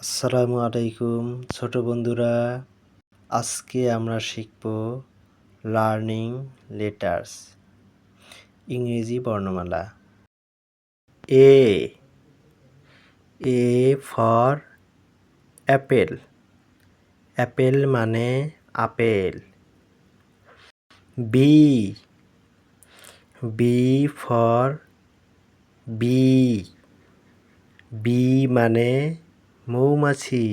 আসসালামু আলাইকুম ছোট বন্ধুরা। আজকে আমরা শিখব লার্নিং লেটার্স, ইংরেজি বর্ণমালা। A A for apple, apple মানে আপেল। B B for bee, bee মানে মৌমাছি।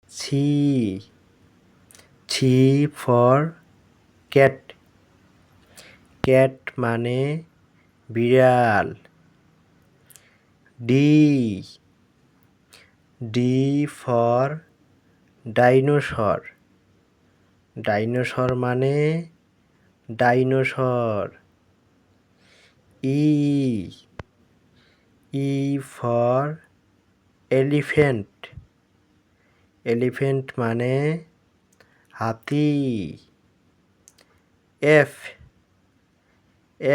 C C for cat, cat মানে বিড়াল। D D for dinosaur, dinosaur মানে dinosaur. E E for elephant, elephant মানে হাতি। F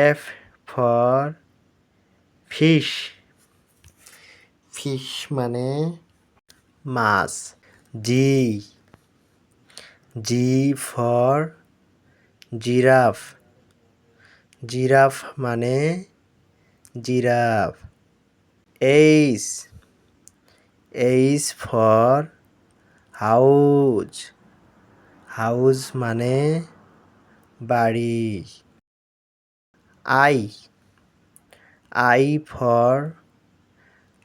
F for fish, fish মানে মাছ। G G for giraffe, giraffe মানে giraffe. H H for house, house মানে বাড়ি। I I for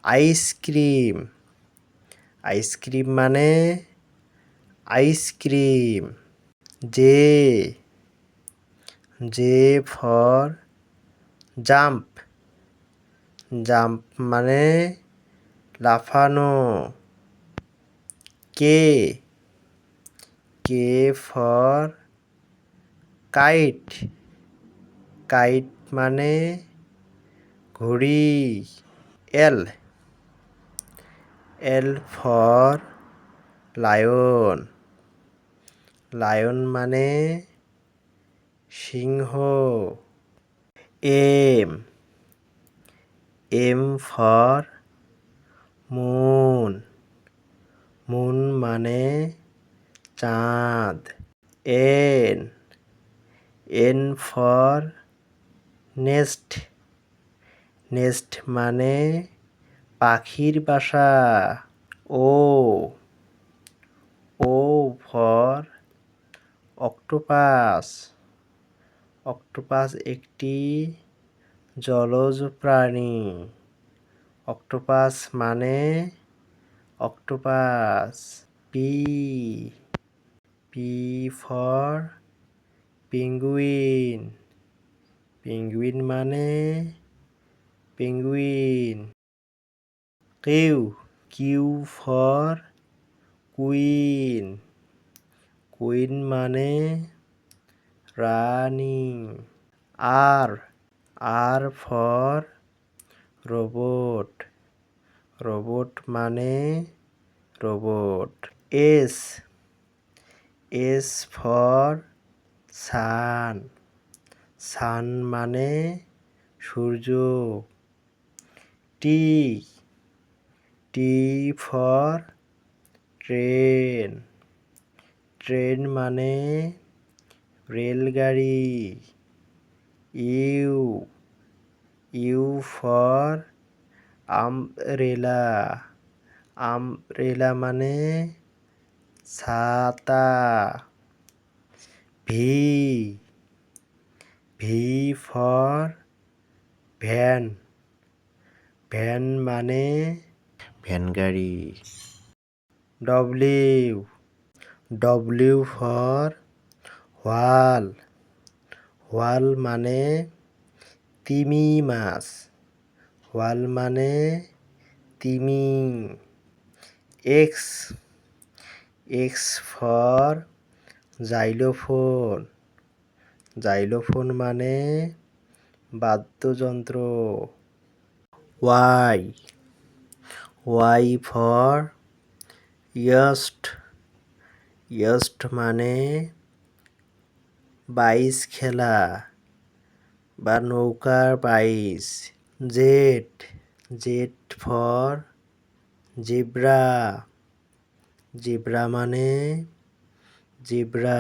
ice cream, ice cream মানে ice cream. J J for jump, jump মানে লাফানো। K K for kite, kite মানে ঘুড়ি। L L for lion, lion মানে সিংহ। M M for moon, moon মানে চাঁদ। N N for nest, nest মানে পাখির বাসা। O O for octopus, octopus একটি জলজ প্রাণী। অক্টোপাস মানে octopus. P P for penguin, penguin মানে penguin. Q Q for queen, queen মানে রানী। R R for robot, robot মানে robot. S S for sun, সান মানে সূর্য। টি টি ফর ট্রেন, ট্রেন মানে রেলগাড়ি। You you for umbrella, umbrella মানে ছাতা। V V for van, van মানে van গাড়ি। W W for হোয়াল, হোয়াল মানে তিমি মাছ, হোয়াল মানে তিমি। X x for xylophone, xylophone মানে বাদ্যযন্ত্র। ওয়াই ওয়াই ফর ইয়স্ট, ইয়স্ট মানে বাইচ খেলা বা নৌকার বাইচ। Z Z for zebra zebra মানে জিব্রা